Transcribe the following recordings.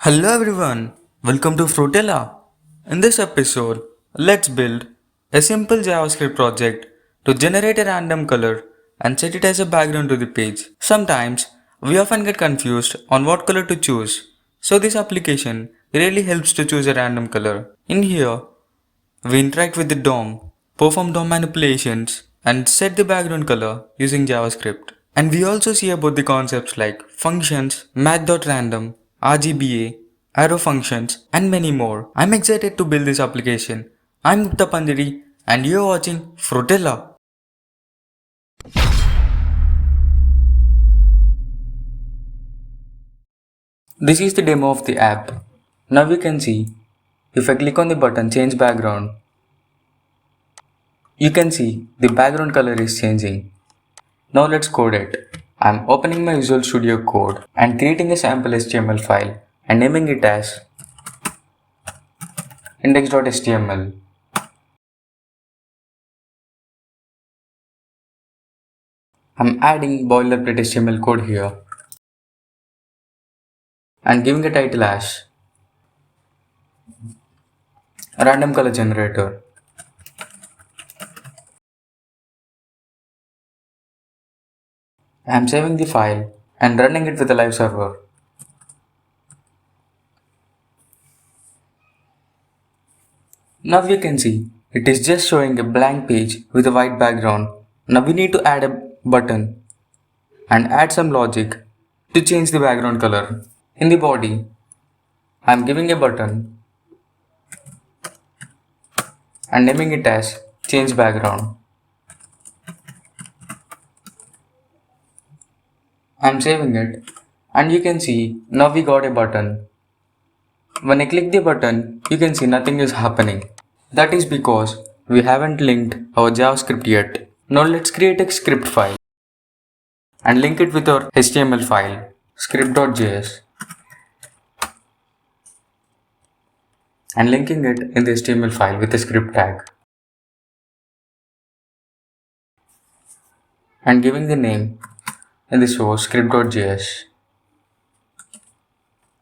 Hello everyone, welcome to Frotela. In this episode, let's build a simple JavaScript project to generate a random color and set it as a background to the page. Sometimes, we often get confused on what color to choose, so this application really helps to choose a random color. In here, we interact with the DOM, perform DOM manipulations, and set the background color using JavaScript. And we also see about the concepts like functions, Math.Random, RGB, arrow functions, and many more. I'm excited to build this application. I'm Gupta Pandiri, and you're watching Frotela. This is the demo of the app. Now you can see, if I click on the button change background, you can see the background color is changing. Now let's code it. I'm opening my Visual Studio Code and creating a sample HTML file and naming it as index.html. I'm adding boilerplate HTML code here and giving a title as random color generator. I'm saving the file and running it with a live server. Now you can see it is just showing a blank page with a white background. Now we need to add a button and add some logic to change the background color. In the body, I'm giving a button and naming it as change background. I'm saving it and you can see now we got a button. When I click the button, you can see nothing is happening. That is because we haven't linked our JavaScript yet. Now let's create a script file and link it with our HTML file, script.js, and linking it in the HTML file with a script tag and giving the name in the source script.js.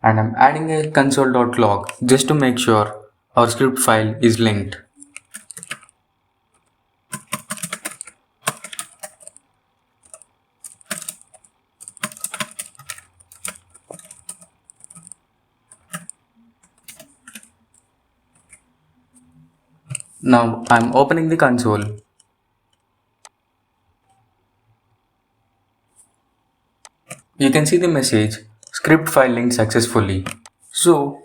And I'm adding a console.log just to make sure our script file is linked. Now I'm opening the console. You can see the message script file linked successfully. So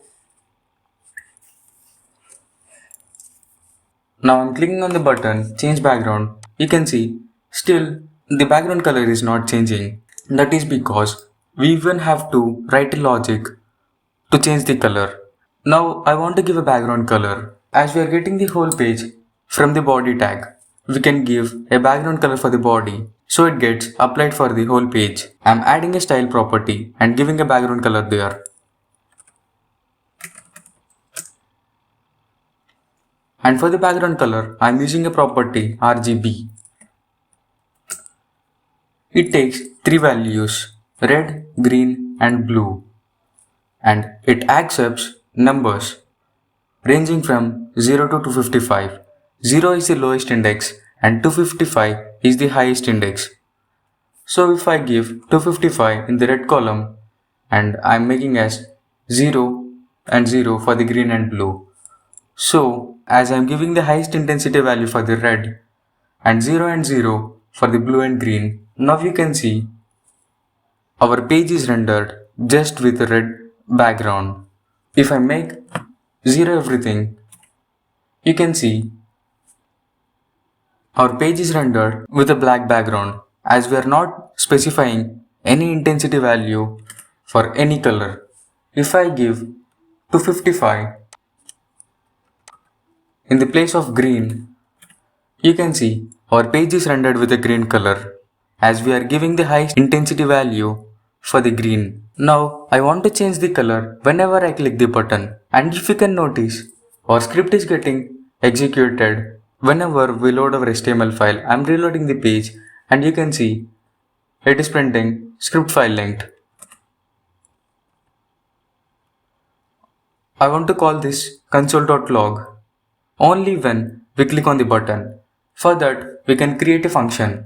now I'm clicking on the button change background. You can see still the background color is not changing. That is because we even have to write a logic to change the color. Now I want to give a background color. As we are getting the whole page from the body tag, we can give a background color for the body so it gets applied for the whole page. I'm adding a style property and giving a background color there. And for the background color, I'm using a property RGB. It takes three values, red, green and blue, and it accepts numbers ranging from 0 to 255. 0 is the lowest index and 255 is the highest index. So if I give 255 in the red column and I'm making as 0 and 0 for the green and blue. So as I'm giving the highest intensity value for the red and 0 for the blue and green, now you can see our page is rendered just with a red background. If I make 0 everything, you can see our page is rendered with a black background as we are not specifying any intensity value for any color. If I give 255 in the place of green, you can see our page is rendered with a green color as we are giving the highest intensity value for the green. Now I want to change the color whenever I click the button, and if you can notice, our script is getting executed whenever we load our HTML file. I'm reloading the page and you can see it is printing script file linked. I want to call this console.log only when we click on the button. For that, we can create a function.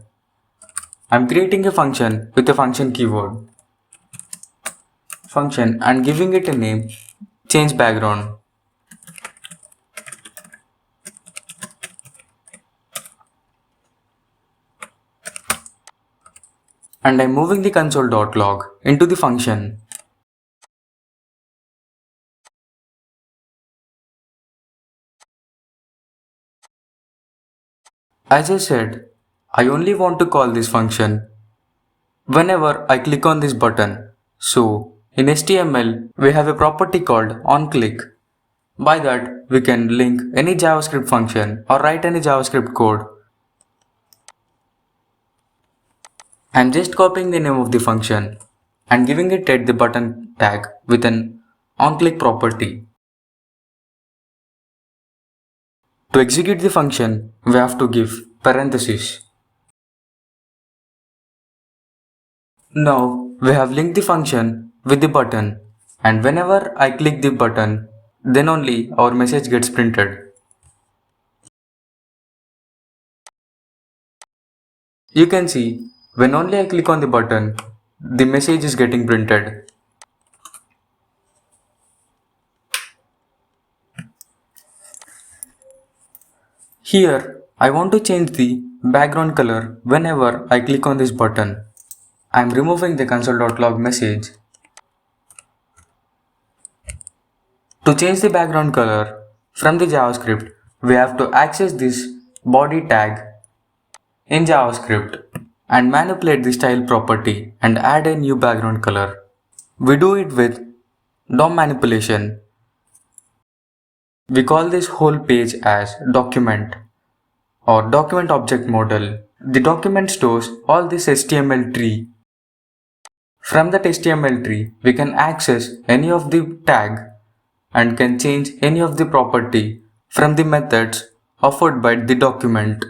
I'm creating a function with a function keyword function and giving it a name change background. And I'm moving the console.log into the function. As I said, I only want to call this function whenever I click on this button. So in HTML, we have a property called onClick. By that, we can link any JavaScript function or write any JavaScript code. I'm just copying the name of the function and giving it at the button tag with an onClick property. To execute the function, we have to give parentheses. Now we have linked the function with the button, and whenever I click the button, then only our message gets printed. You can see when only I click on the button, the message is getting printed. Here I want to change the background color whenever I click on this button. I am removing the console.log message. To change the background color from the JavaScript, we have to access this body tag in JavaScript and manipulate the style property and add a new background color. We do it with DOM manipulation. We call this whole page as document or document object model. The document stores all this HTML tree. From that HTML tree, we can access any of the tag and can change any of the property from the methods offered by the document.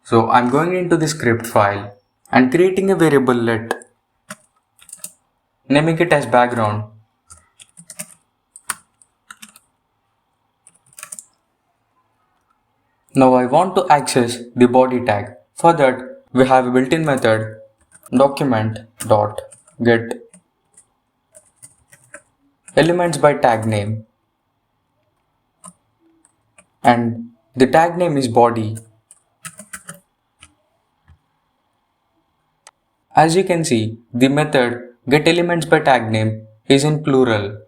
So I'm going into the script file and creating a variable let, naming it as background. Now I want to access the body tag. For that, we have a built-in method document.get elements by tag name, and the tag name is body. As you can see, the method getElementsByTagName is in plural,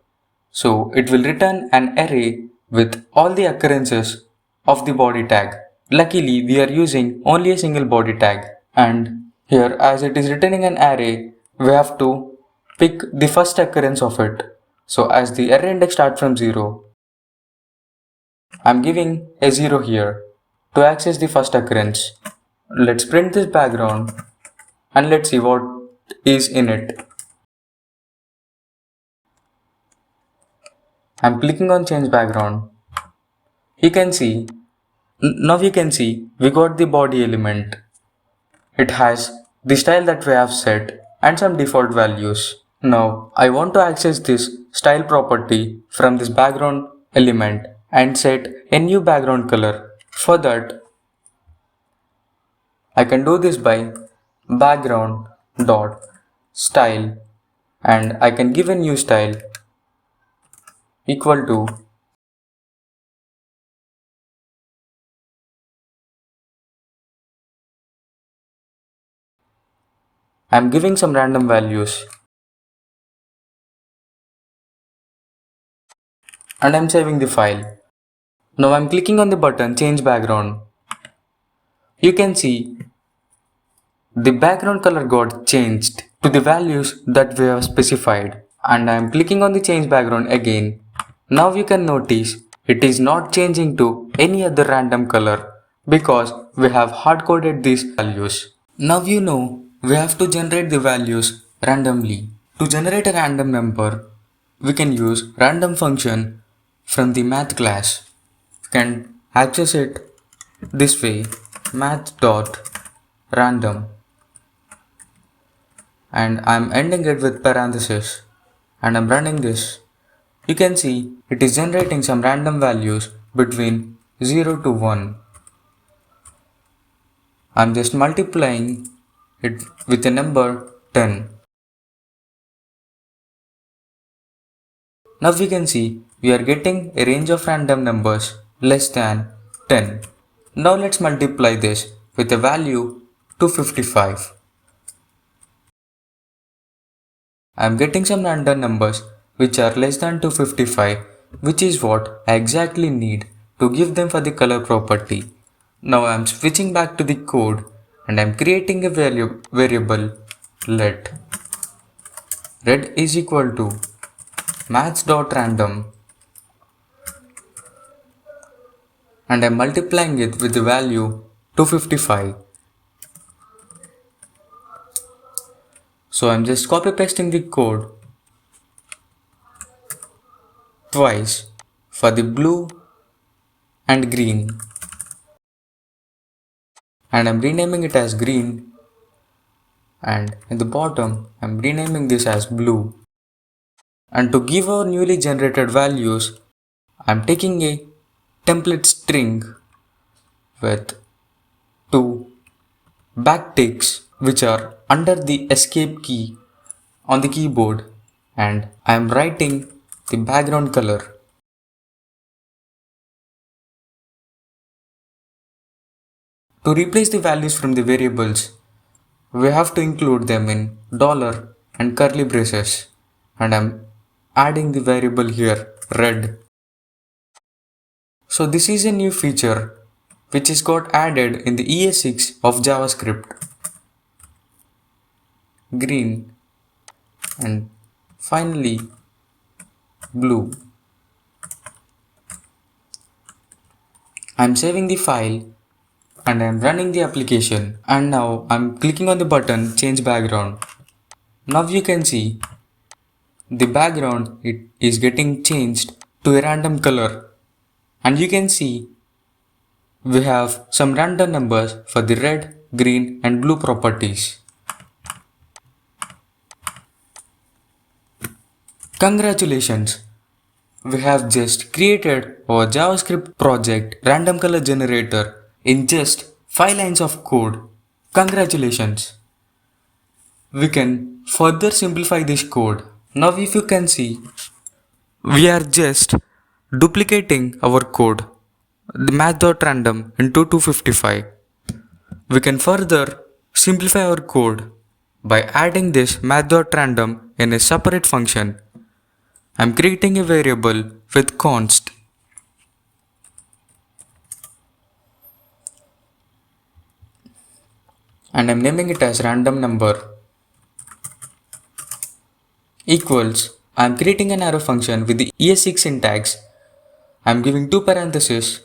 so it will return an array with all the occurrences of the body tag. Luckily, we are using only a single body tag, and here as it is returning an array, we have to pick the first occurrence of it. So as the array index starts from 0, I am giving a 0 here to access the first occurrence. Let's print this background and let's see what is in it. I'm clicking on change background. Now you can see we got the body element. It has the style that we have set and some default values. Now I want to access this style property from this background element and set a new background color. For that, I can do this by background dot style, and I can give a new style equal to I'm giving some random values and I'm saving the file. Now I'm clicking on the button change background. You can see the background color got changed to the values that we have specified, and I am clicking on the change background again. Now you can notice it is not changing to any other random color because we have hard-coded these values. Now you know we have to generate the values randomly. To generate a random number, we can use random function from the math class. We can access it this way, Math.Random, and I'm ending it with parenthesis, and I'm running this. You can see it is generating some random values between 0 to 1. I'm just multiplying it with the number 10. Now we can see we are getting a range of random numbers less than 10. Now let's multiply this with a value 255. I am getting some random numbers which are less than 255, which is what I exactly need to give them for the color property. Now I am switching back to the code and I am creating a variable let red is equal to Math.Random, and I am multiplying it with the value 255. So I am just copy pasting the code twice for the blue and green, and I am renaming it as green, and in the bottom I am renaming this as blue. And to give our newly generated values, I am taking a template string with two backticks which are under the escape key on the keyboard, and I am writing the background color. To replace the values from the variables, we have to include them in dollar and curly braces, and I'm adding the variable here red. So this is a new feature which is got added in the ES6 of JavaScript. Green and finally blue. I'm saving the file and I'm running the application, and now I'm clicking on the button change background. Now you can see the background is getting changed to a random color, and you can see we have some random numbers for the red, green and blue properties. Congratulations! We have just created our JavaScript project random color generator in just 5 lines of code. Congratulations! We can further simplify this code. Now if you can see, we are just duplicating our code, the Math.Random into 255. We can further simplify our code by adding this Math.Random in a separate function. I'm creating a variable with const and I'm naming it as random number equals. I'm creating an arrow function with the ES6 syntax. I'm giving two parentheses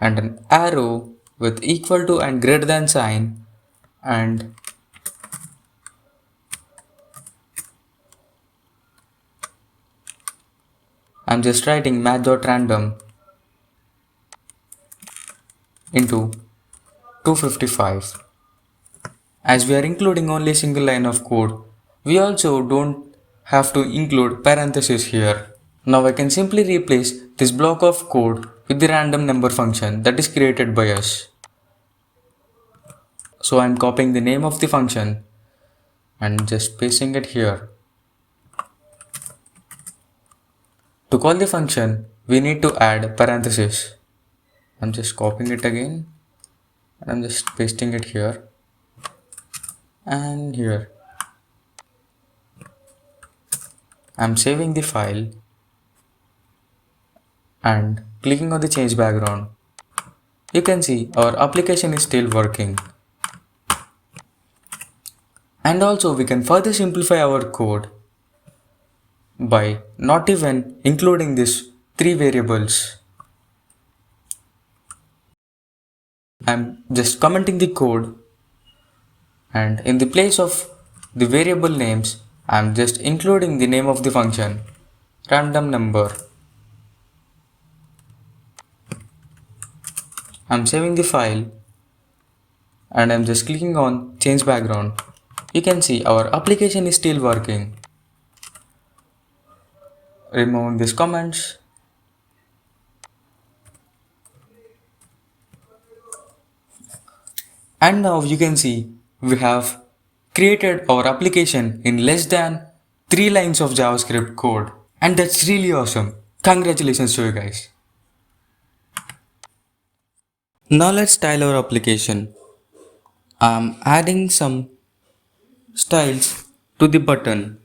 and an arrow with equal to and greater than sign, and I'm just writing Math.Random into 255. As we are including only a single line of code, we also don't have to include parentheses here. Now I can simply replace this block of code with the random number function that is created by us. So I'm copying the name of the function and just pasting it here. To call the function, we need to add parentheses. I'm just copying it again and I'm just pasting it here and here. I'm saving the file and clicking on the change background. You can see our application is still working. And also we can further simplify our code by not even including these three variables. I'm just commenting the code, and in the place of the variable names, I'm just including the name of the function, random number. I'm saving the file and I'm just clicking on change background. You can see our application is still working. remove these comments. And now you can see we have created our application in less than 3 lines of JavaScript code. And that's really awesome. Congratulations to you guys. Now let's style our application. I'm adding some styles to the button.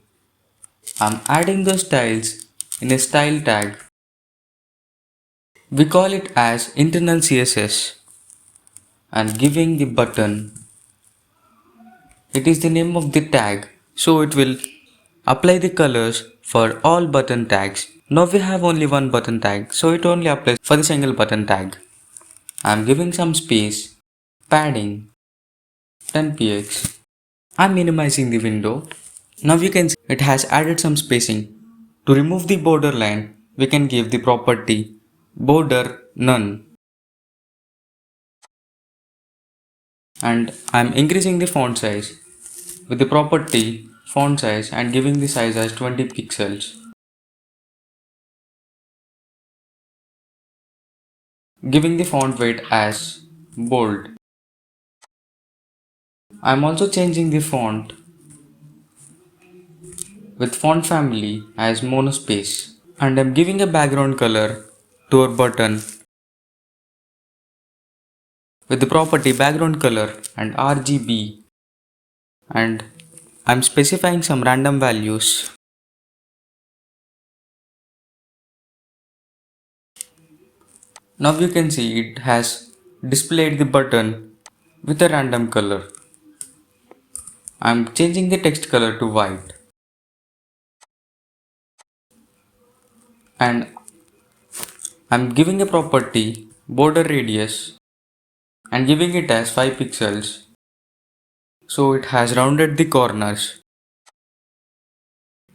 I'm adding those styles in a style tag. We call it as internal CSS and giving the button, it is the name of the tag, so it will apply the colors for all button tags. Now we have only one button tag, so it only applies for the single button tag. I'm giving some space, padding 10px. I'm minimizing the window. Now you can see it has added some spacing. To remove the border line, we can give the property border none. And I'm increasing the font size with the property font size and giving the size as 20 pixels. Giving the font weight as bold. I'm also changing the font with font family as monospace. And I'm giving a background color to our button with the property background color and RGB. And I'm specifying some random values. Now you can see it has displayed the button with a random color. I'm changing the text color to white. And I'm giving a property border radius and giving it as 5 pixels. So it has rounded the corners.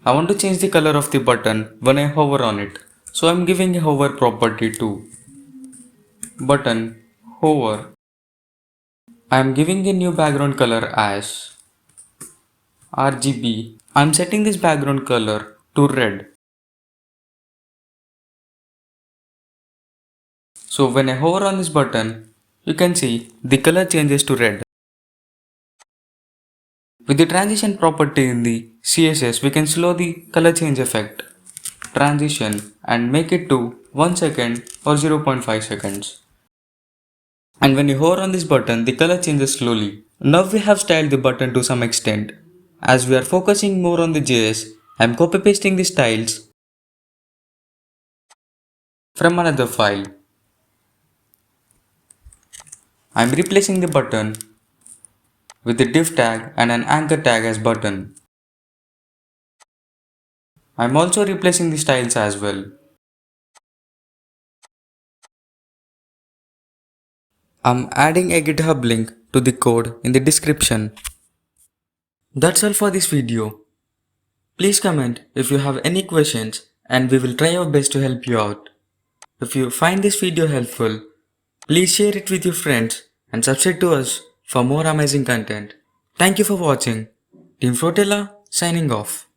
I want to change the color of the button when I hover on it. So I'm giving a hover property to button hover. I'm giving a new background color as RGB. I'm setting this background color to red. So when I hover on this button, you can see the color changes to red. With the transition property in the CSS, we can slow the color change effect, transition, and make it to 1 second or 0.5 seconds. And when you hover on this button, the color changes slowly. Now we have styled the button to some extent. As we are focusing more on the JS, I am copy pasting the styles from another file. I am replacing the button with the div tag and an anchor tag as button. I am also replacing the styles as well. I'm adding a GitHub link to the code in the description. That's all for this video. Please comment if you have any questions and we will try our best to help you out. If you find this video helpful, please share it with your friends and subscribe to us for more amazing content. Thank you for watching. Team Frotela signing off.